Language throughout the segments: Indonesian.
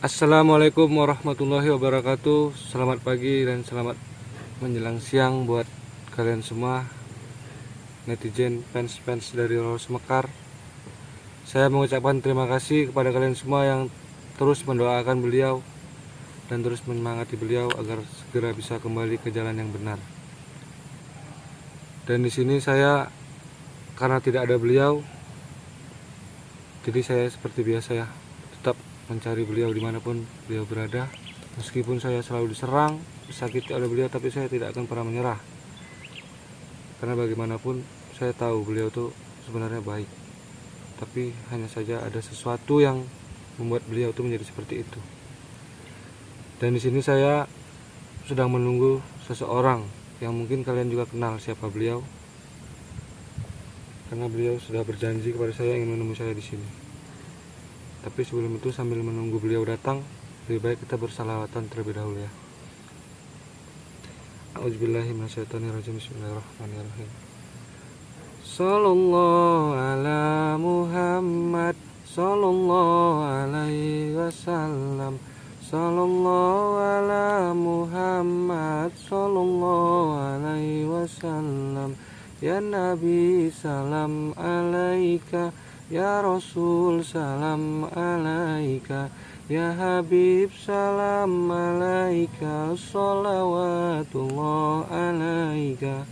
Assalamualaikum warahmatullahi wabarakatuh. Selamat pagi dan selamat menjelang siang buat kalian semua netizen, fans dari Roros Mekar. Saya mengucapkan terima kasih kepada kalian semua yang terus mendoakan beliau dan terus menyemangati beliau agar segera bisa kembali ke jalan yang benar. Dan di sini saya, karena tidak ada beliau, jadi saya seperti biasa ya, tetap mencari beliau dimanapun beliau berada. Meskipun saya selalu diserang, disakiti oleh beliau, tapi saya tidak akan pernah menyerah. Karena bagaimanapun saya tahu beliau itu sebenarnya baik, tapi hanya saja ada sesuatu yang membuat beliau itu menjadi seperti itu. Dan di sini saya sedang menunggu seseorang yang mungkin kalian juga kenal siapa beliau, karena beliau sudah berjanji kepada saya ingin menemui saya di sini. Tapi sebelum itu, sambil menunggu beliau datang, lebih baik kita bersalawatan terlebih dahulu ya. A'udzubillahi minasyaitonirrajim. Bismillahirrahmanirrahim. Sallallahu ala Muhammad, sallallahu alaihi wasallam. Sallallahu ala Muhammad, sallallahu alaihi wasallam. Ya Nabi salam alaika, ya Rasul salam alaika, ya Habib salam alaika, salawatullah alaika.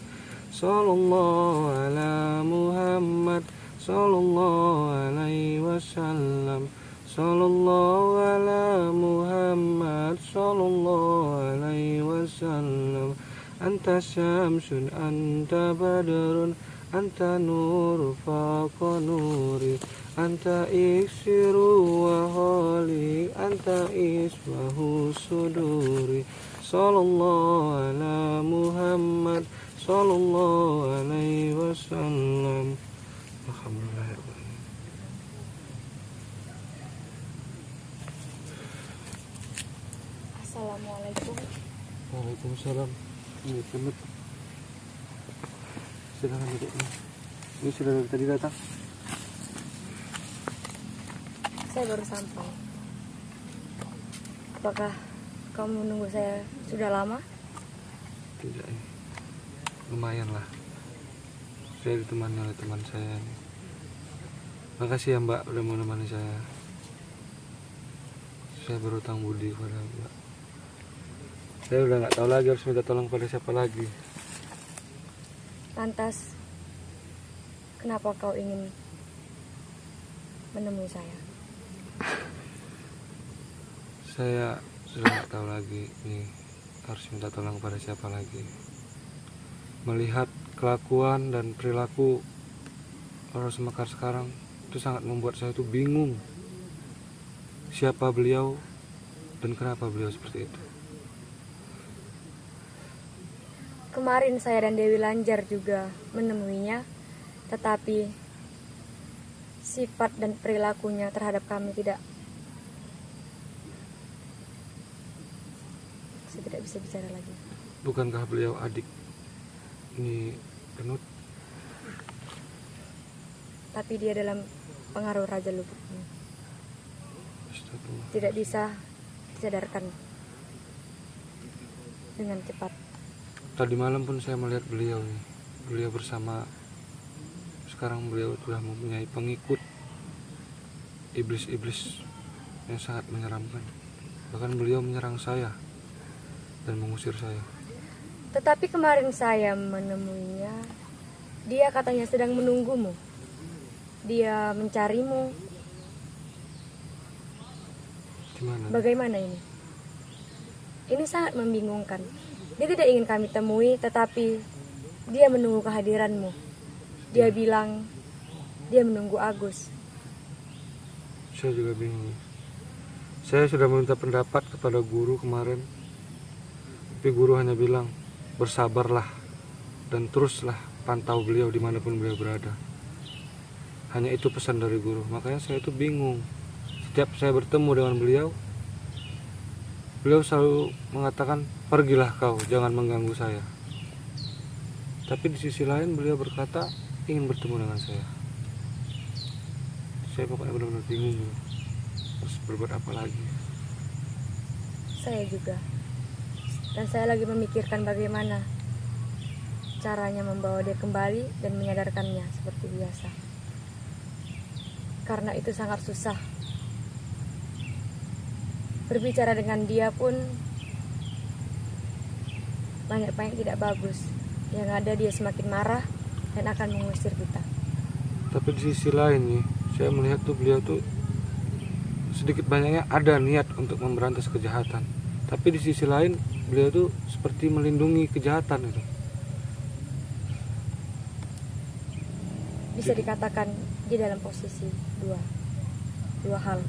Sallallahu ala Muhammad, sallallahu alaihi wasallam. Sallallahu ala Muhammad, sallallahu alaihi wasallam. Anta syamsun, anta badrun, anta nur faqa nuri, anta iksiru wa holi, anta isbahu suduri. Sallallahu ala Muhammad, sallallahu alaihi wasallam. Alhamdulillah. Assalamualaikum. Waalaikumsalam. Ini penut. Silakan duduk. Ini sudah dari tadi datang. Saya baru sampai. Apakah kamu menunggu saya sudah lama? Tidak, lumayan lah. Saya ditemani oleh teman saya. Makasih ya Mbak udah mau menemani saya. Saya berutang budi kepada Mbak. Saya udah nggak tahu lagi harus minta tolong pada siapa lagi. Lantas, kenapa kau ingin menemui saya? Saya sudah nggak tahu lagi nih harus minta tolong pada siapa lagi. Melihat kelakuan dan perilaku Roros Mekar sekarang itu sangat membuat saya itu bingung. Siapa beliau dan kenapa beliau seperti itu. Kemarin saya dan Dewi Lanjar juga menemuinya, tetapi sifat dan perilakunya terhadap kami saya tidak bisa bicara lagi. Bukankah beliau adik ini Penut? Tapi dia dalam pengaruh Raja Lubuk ini. Astagfirullah. Tidak bisa disadarkan dengan cepat. Tadi malam pun saya melihat beliau nih. Beliau bersama, sekarang beliau sudah mempunyai pengikut iblis-iblis yang sangat menyeramkan. Bahkan beliau menyerang saya dan mengusir saya. Tetapi kemarin saya menemuinya, dia katanya sedang menunggumu. Dia mencarimu. Gimana? Bagaimana ini? Ini sangat membingungkan. Dia tidak ingin kami temui, tetapi dia menunggu kehadiranmu. Dia bilang dia menunggu Agus. Saya juga bingung. Saya sudah meminta pendapat kepada guru kemarin, tapi guru hanya bilang bersabarlah dan teruslah pantau beliau dimanapun beliau berada. Hanya itu pesan dari guru. Makanya saya itu bingung. Setiap saya bertemu dengan beliau selalu mengatakan, pergilah kau, jangan mengganggu saya. Tapi di sisi lain beliau berkata ingin bertemu dengan saya. Saya pokoknya benar-benar bingung harus berbuat apa lagi. Saya juga. Dan saya lagi memikirkan bagaimana caranya membawa dia kembali dan menyadarkannya seperti biasa. Karena itu sangat susah. Berbicara dengan dia pun banyak-banyak tidak bagus. Yang ada dia semakin marah dan akan mengusir kita. Tapi di sisi lain nih, saya melihat tuh beliau tuh sedikit banyaknya ada niat untuk memberantas kejahatan. Tapi di sisi lain beliau tuh seperti melindungi kejahatan itu. Bisa dikatakan di dalam posisi dua hal.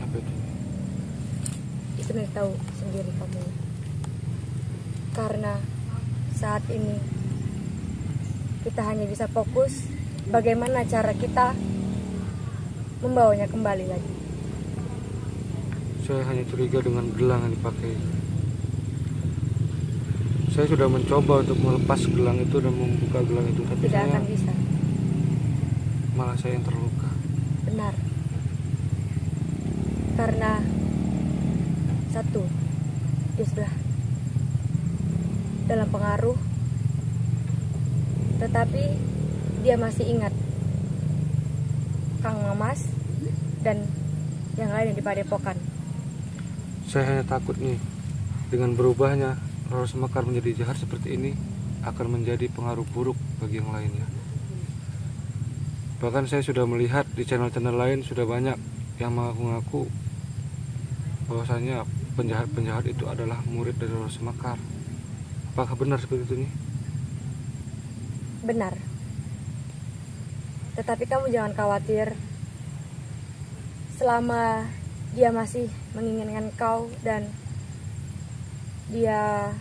Apa itu? Itu nih tahu sendiri kamu. Karena saat ini kita hanya bisa fokus bagaimana cara kita membawanya kembali lagi. Saya hanya curiga dengan gelang yang dipakai. Saya sudah mencoba untuk melepas gelang itu dan membuka gelang itu, tapi Tidak saya akan bisa. malah saya yang terluka. Benar. Karena satu, dia sudah dalam pengaruh, tetapi dia masih ingat Kang Mamas dan yang lain yang di Padepokan. Saya hanya takut nih, dengan berubahnya Roro Semekar menjadi jahat seperti ini akan menjadi pengaruh buruk bagi yang lainnya. Bahkan saya sudah melihat di channel-channel lain sudah banyak yang mengaku-ngaku bahwasanya penjahat-penjahat itu adalah murid dari Roro Semekar. Apakah benar seperti itu nih? Benar. Tetapi kamu jangan khawatir. Selama dia masih menginginkan kau dan dia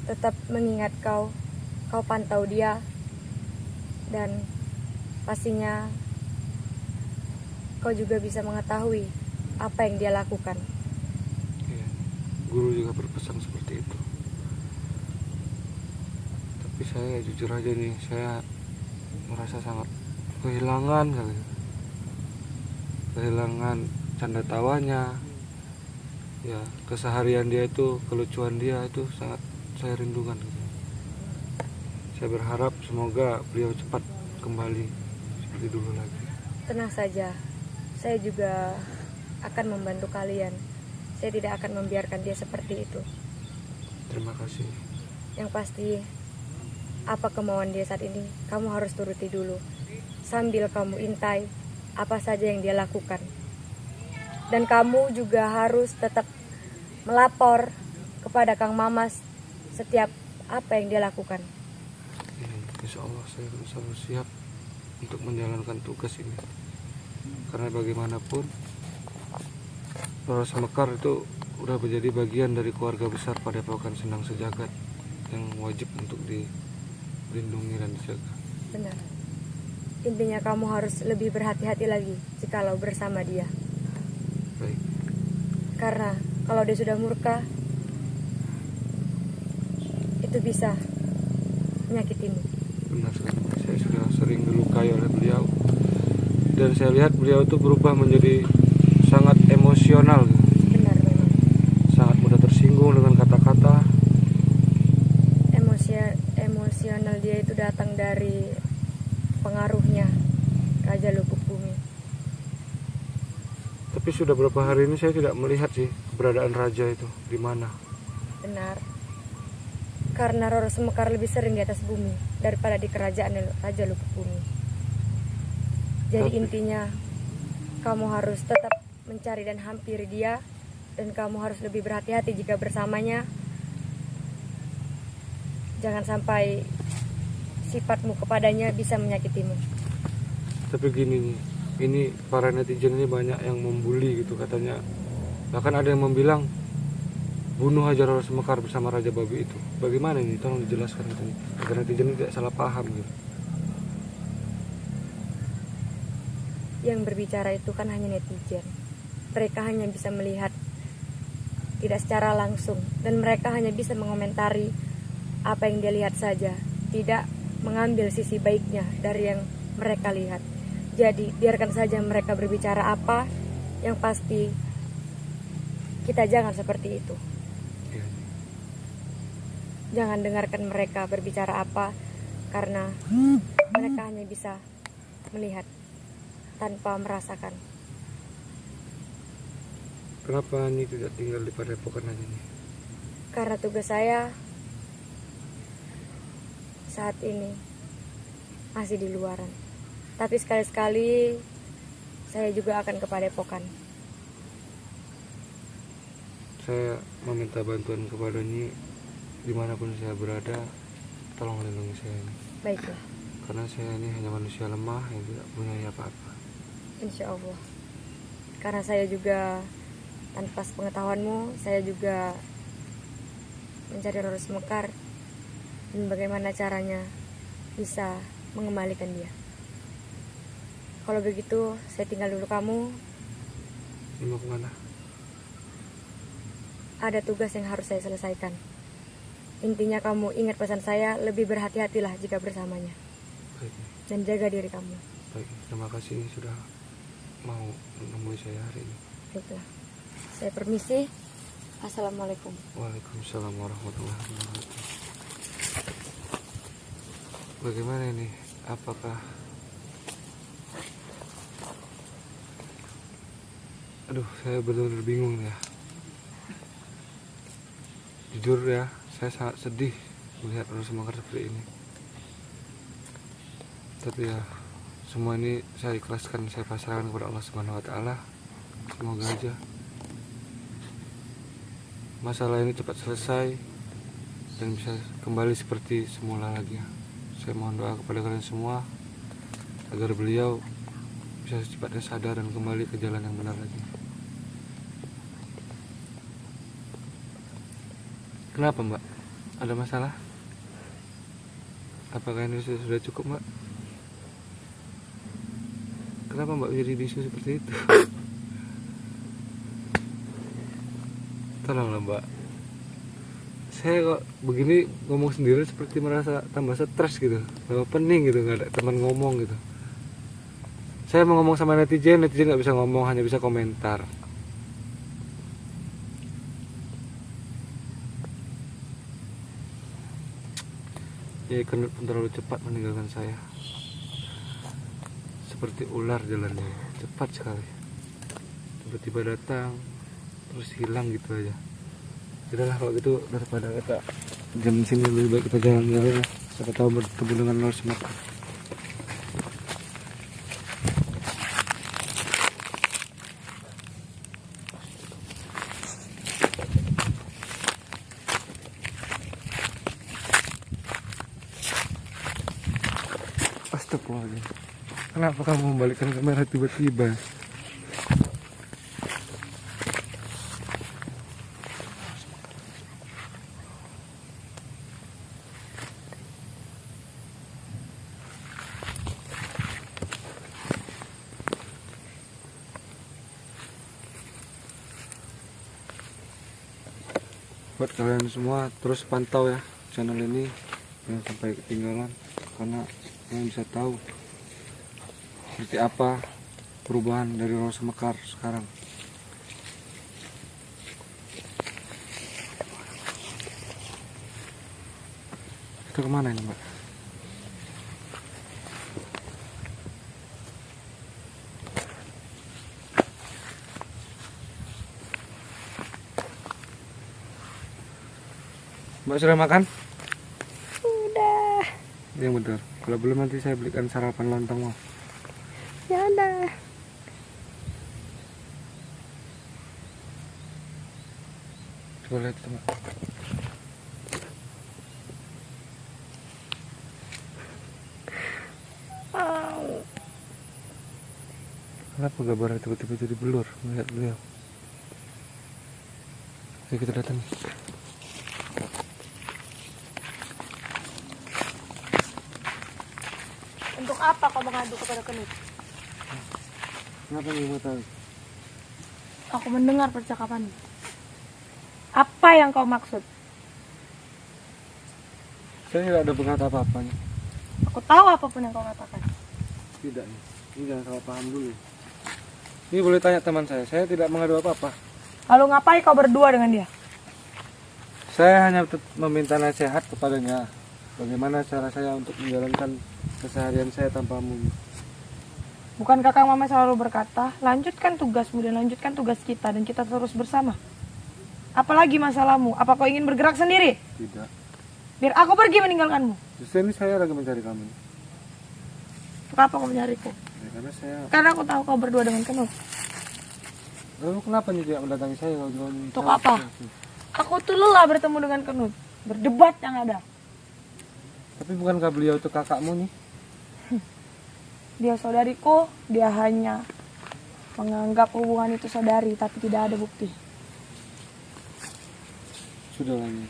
tetap mengingat kau, kau pantau dia dan pastinya kau juga bisa mengetahui apa yang dia lakukan. Iya, guru juga berpesan seperti itu. Tapi saya jujur aja nih, saya merasa sangat kehilangan kali. Kehilangan canda tawanya, ya keseharian dia itu, kelucuan dia itu sangat saya rindukan gitu. Saya berharap semoga beliau cepat kembali seperti dulu lagi. Tenang saja, saya juga akan membantu kalian. Saya tidak akan membiarkan dia seperti itu. Terima kasih. Yang pasti, apa kemauan dia saat ini, kamu harus turuti dulu. Sambil kamu intai apa saja yang dia lakukan. Dan kamu juga harus tetap melapor kepada Kang Mamas setiap apa yang dia lakukan. Insya Allah saya akan selalu siap untuk menjalankan tugas ini. Karena bagaimanapun Roro Semekar itu udah menjadi bagian dari keluarga besar Padepokan Sendang Sejagat yang wajib untuk dilindungi dan dijaga. Benar. Intinya kamu harus lebih berhati-hati lagi jikalau bersama dia. Baik. Karena kalau dia sudah murka, itu bisa menyakitimu. Benar sekali. Saya sudah sering dilukai oleh beliau. Dan saya lihat beliau itu berubah menjadi sangat emosional. Benar memang. Sangat mudah tersinggung dengan kata-kata. Emosional dia itu datang dari pengaruhnya Raja Lubuk Bumi. Tapi sudah berapa hari ini saya tidak melihat sih keberadaan raja itu di mana. Benar. Karena Roro Semekar lebih sering di atas bumi daripada di kerajaan Raja Lubuk Bumi. Jadi intinya kamu harus tetap mencari dan hampiri dia, dan kamu harus lebih berhati-hati jika bersamanya. Jangan sampai sifatmu kepadanya bisa menyakitimu. Tapi gini nih, ini para netizen ini banyak yang membuli gitu katanya. Bahkan ada yang membilang bunuh aja Roro Semekar bersama Raja Babi itu. Bagaimana ini? Tolong dijelaskan gitu nih, agar netizen ini tidak salah paham gitu. Yang berbicara itu kan hanya netizen. Mereka hanya bisa melihat, tidak secara langsung, dan mereka hanya bisa mengomentari apa yang dia lihat saja, tidak mengambil sisi baiknya dari yang mereka lihat. Jadi biarkan saja mereka berbicara apa, yang pasti kita jangan seperti itu. Iya. Jangan dengarkan mereka berbicara apa, karena mereka hanya bisa melihat tanpa merasakan. Kenapa Nyi tidak tinggal di Padepokan aja nih? Karena tugas saya saat ini masih di luaran. Tapi sekali-sekali saya juga akan ke Padepokan. Saya meminta bantuan kepada Nyi dimanapun saya berada, tolong lindungi saya ini. Baiklah, Karena saya ini hanya manusia lemah yang tidak punya apa-apa. insya Allah. Karena saya juga, tanpa sepengetahuanmu, saya juga mencari Roro Semekar dan bagaimana caranya bisa mengembalikan dia. Kalau begitu, saya tinggal dulu kamu. Ini mau kemana? Ada tugas yang harus saya selesaikan. Intinya kamu ingat pesan saya, lebih berhati-hatilah jika bersamanya. Baik, Dan jaga diri kamu. baik. Terima kasih ini sudah mau menemui saya hari ini. Baiklah. Saya permisi. Assalamualaikum. Waalaikumsalam warahmatullahi wabarakatuh. Bagaimana ini? Apakah... Aduh, saya benar-benar bingung ya. Jujur ya, saya sangat sedih melihat Roro Semekar seperti ini. Tapi ya, semua ini saya ikhlaskan, saya pasrahkan kepada Allah Subhanahu wa taala. Semoga aja masalah ini cepat selesai dan bisa kembali seperti semula lagi. Saya mohon doa kepada kalian semua agar beliau bisa secepatnya sadar dan kembali ke jalan yang benar lagi. Kenapa Mbak? Ada masalah? Apakah ini sudah cukup Mbak? Kenapa Mbak jadi bisu seperti itu? Tolonglah Mbak. Saya kok begini ngomong sendiri seperti merasa tambah stres gitu, tambah pening gitu, nggak ada teman ngomong gitu. Saya mau ngomong sama netizen nggak bisa ngomong, hanya bisa komentar. Ya Ikan pun terlalu cepat meninggalkan saya. Seperti ular jalannya, cepat sekali. Tiba-tiba datang, terus hilang gitu aja. Udahlah kalau gitu, daripada kita jam sini lebih baik kita jalan-jalan ya. Siapa tahu bertemu dengan Roro Semekar. Astagfirullahaladzim. Kenapa kamu membalikkan kamera tiba-tiba? Buat kalian semua terus pantau ya channel ini, jangan sampai ketinggalan, karena kalian bisa tahu seperti apa perubahan dari Roro Semekar sekarang. Kita kemana ini Mbak? Mbak sudah makan? Udah. Yang benar. Kalau belum nanti saya belikan sarapan lontong mau. Ya udah. Coba lihat itu Mbak. Kenapa gambarnya tiba-tiba jadi blur melihat beliau? Ayo kita datang. Untuk apa kau mengadu kepada Kenut? Kenapa nih mau tahu? Aku mendengar percakapanmu. Apa yang kau maksud? Saya tidak ada berkata apa-apa nih. Aku tahu apapun yang kau katakan. Tidak nih. Ini jangan salah paham dulu. Ini boleh tanya teman saya tidak mengadu apa-apa. Lalu ngapain kau berdua dengan dia? Saya hanya meminta nasihat kepadanya. Bagaimana cara saya untuk menjalankan keseharian saya tanpamu. Bukan kakak mama selalu berkata, lanjutkan tugasmu dan lanjutkan tugas kita dan kita terus bersama. Apalagi masalahmu? Apa kau ingin bergerak sendiri? Tidak. Biar aku pergi meninggalkanmu. Justru ini saya lagi mencari kamu. Kenapa kau mencariku? Ya, karena saya. Karena aku tahu kau berdua dengan Kenut. Lalu kenapa nih tidak mendatangi saya kalau jualan? Untuk apa? Aku tuh lelah bertemu dengan Kenut. Berdebat yang ada. Tapi bukankah beliau itu kakakmu nih? Dia saudariku, dia hanya menganggap hubungan itu saudari, tapi tidak ada bukti. Sudahlah nih.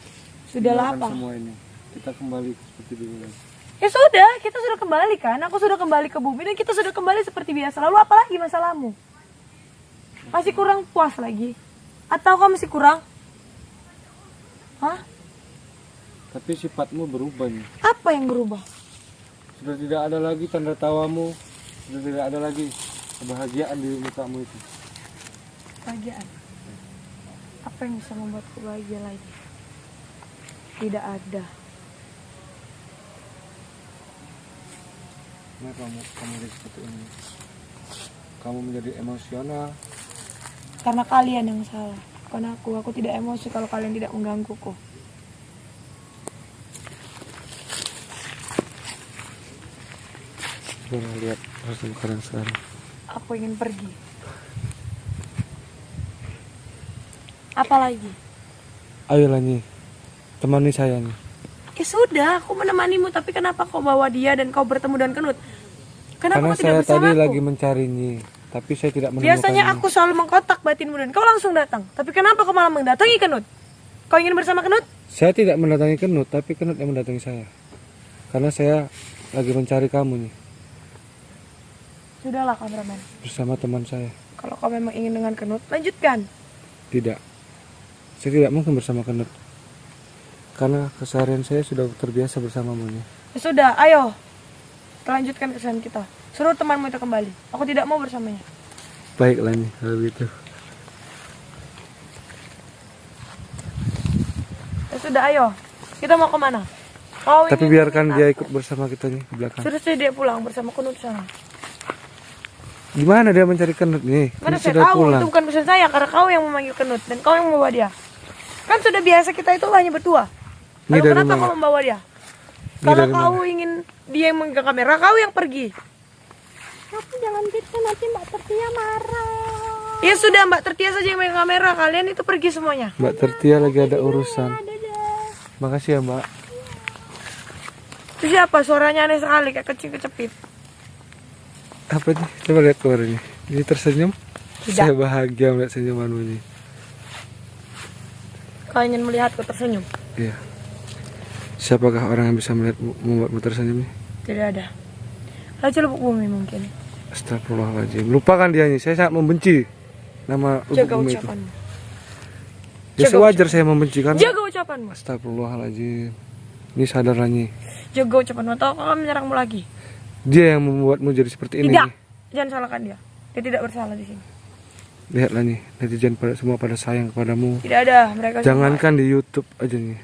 Sudahlah Tinggalkan apa? semua ini. Kita kembali seperti dulu lagi. Ya sudah, kita sudah kembali kan? Aku sudah kembali ke bumi dan kita sudah kembali seperti biasa. Lalu apa lagi masalahmu? Masih kurang puas lagi? Atau kau masih kurang? Hah? Tapi sifatmu berubah nih. Apa yang berubah? Sudah tidak ada lagi tanda tawamu. Sudah tidak ada lagi kebahagiaan di mukamu itu. Kebahagiaan. Apa yang bisa membuatku bahagia lagi? Tidak ada. Kenapa kamu jadi seperti ini? Kamu menjadi emosional. Karena kalian yang salah. Bukan aku tidak emosi kalau kalian tidak menggangguku. Coba lihat sekarang. Aku ingin pergi. Apa lagi? Ayolah nih, temani saya nih. Ya sudah, aku menemanimu. Tapi kenapa kau bawa dia dan kau bertemu dengan Kenut? Kenapa Karena kau tidak saya bersama tadi aku? lagi mencari Nyi, tapi saya tidak menemukan. Biasanya aku selalu mengkotak batinmu dan kau langsung datang. Tapi kenapa kau malah mendatangi Kenut? Kau ingin bersama Kenut? Saya tidak mendatangi Kenut, tapi Kenut yang mendatangi saya. Karena saya lagi mencari kamu nih, Sudahlah kameramen. bersama teman saya. Kalau kau memang ingin dengan Kenut, lanjutkan. Tidak, saya tidak mungkin bersama Kenut. Karena keseharian saya sudah terbiasa bersamamu nih. Ya sudah, ayo. Kita lanjutkan kesalahan kita. Suruh temanmu itu kembali. Aku tidak mau bersamanya. Baiklah nih, kalau gitu. Ya sudah, ayo. Kita mau kemana? Kau Tapi ingin biarkan dengan dia aku? ikut bersama kita nih di belakang. Suruh saja dia pulang bersama Kenut sana. Gimana dia mencari Kenut nih? Mana Kenut saya sudah tahu, pulang. itu bukan urusan saya. Karena kau yang memanggil Kenut dan kau yang membawa dia. Kan sudah biasa kita itu hanya berdua. Ini Lalu dari kenapa mana? kau membawa dia? Ini Kalau dari kau ingin dia yang memegang kamera, kau yang pergi. Tapi jangan gitu, nanti Mbak Tertia marah. Ya sudah, Mbak Tertia saja yang megang kamera. Kalian itu pergi semuanya. Mbak Tertia lagi ada urusan. Makasih ya Mbak. Itu siapa? Suaranya aneh sekali, kayak kecil kecepit. Apa nih? Coba lihat keluar ini. Ini tersenyum. Tidak. Saya bahagia melihat senyumanmu ini. Kau ingin melihatku tersenyum? Iya. Siapakah orang yang bisa membuatmu tersenyum nih? Tidak ada. Raja Lubuk Bumi mungkin. Astagfirullahaladzim. Lupakan dia nih. Saya sangat membenci nama Lubuk Jaga Bumi itu. ucapanmu. Ya Jaga sewajar saya membenci kan. Jaga ucapanmu. Astagfirullahaladzim. Ini sadarlah nih. Jaga ucapanmu. Atau kau akan menyerangmu lagi. Dia yang membuatmu jadi seperti ini. Tidak. Nih. Jangan salahkan dia. Dia tidak bersalah di sini. Lihatlah nih. Netizen semua pada sayang kepadamu. Tidak ada. Mereka semua- Jangankan di YouTube aja nih.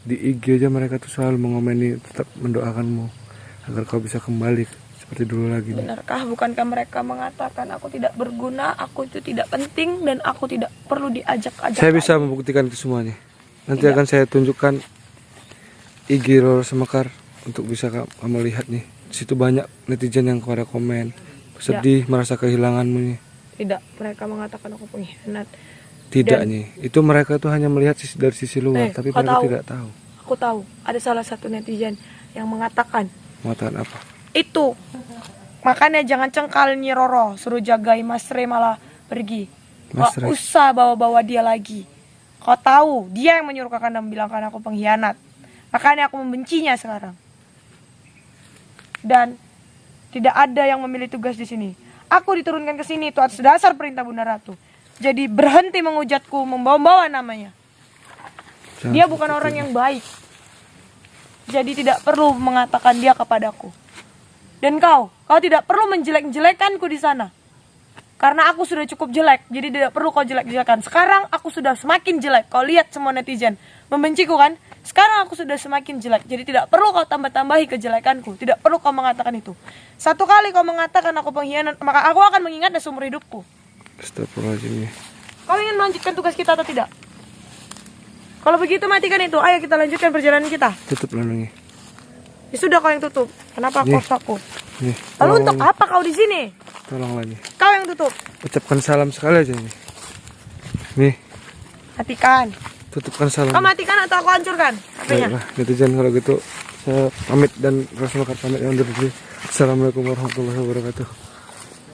Di IG aja mereka tuh selalu mengomeni, tetap mendoakanmu agar kau bisa kembali seperti dulu lagi nih. Benarkah bukankah mereka mengatakan aku tidak berguna, aku itu tidak penting dan aku tidak perlu diajak-ajak? Saya bisa membuktikan itu semuanya. Nanti Tidak. akan saya tunjukkan IG Roro Semekar untuk bisa kamu lihat nih. Di situ banyak netizen yang pada komen sedih merasa kehilanganmu nih. Tidak, mereka mengatakan aku pengkhianat. Tidak Dan- nih. Itu mereka tuh hanya melihat dari sisi luar, tapi kau mereka tahu. tidak tahu. Aku tahu ada salah satu netizen yang mengatakan Mengatakan apa? itu. Makanya jangan cengkal Nyi Roro, suruh jagai Mas Re malah pergi. Mas Kau Re. usah bawa-bawa dia lagi. Kau tahu dia yang menyuruh kakak dan bilangkan aku pengkhianat. Makanya aku membencinya sekarang. Dan tidak ada yang memilih tugas di sini. Aku diturunkan ke sini itu atas dasar perintah Bunda Ratu. Jadi berhenti menghujatku, membawa-bawa namanya. Jangan Dia bukan seperti orang itu. yang baik. Jadi tidak perlu mengatakan dia kepadaku. Dan kau tidak perlu menjelek-jelekanku di sana. Karena aku sudah cukup jelek, jadi tidak perlu kau jelek-jelekan. Sekarang aku sudah semakin jelek. Kau lihat semua netizen membenciku kan? Sekarang aku sudah semakin jelek, jadi tidak perlu kau tambah-tambahi kejelekanku. Tidak perlu kau mengatakan itu. Satu kali kau mengatakan aku pengkhianat, maka aku akan mengingatnya seumur hidupku. Astagfirullahaladzim. Kau ingin melanjutkan tugas kita atau tidak? Kalau begitu matikan itu. Ayo kita lanjutkan perjalanan kita. Tutup lalungnya. Ya sudah, kau yang tutup. Kenapa kau aku? Nih, Lalu tolong untuk lagi. apa kau di sini? Tolong lagi. Kau yang tutup. Ucapkan salam sekali aja nih. Nih, Matikan. tutupkan salam. Kau matikan atau aku hancurkan HP-nya? Baiklah, netizen kalau gitu saya pamit dan Rasul pamit undur diri. Assalamualaikum warahmatullahi wabarakatuh.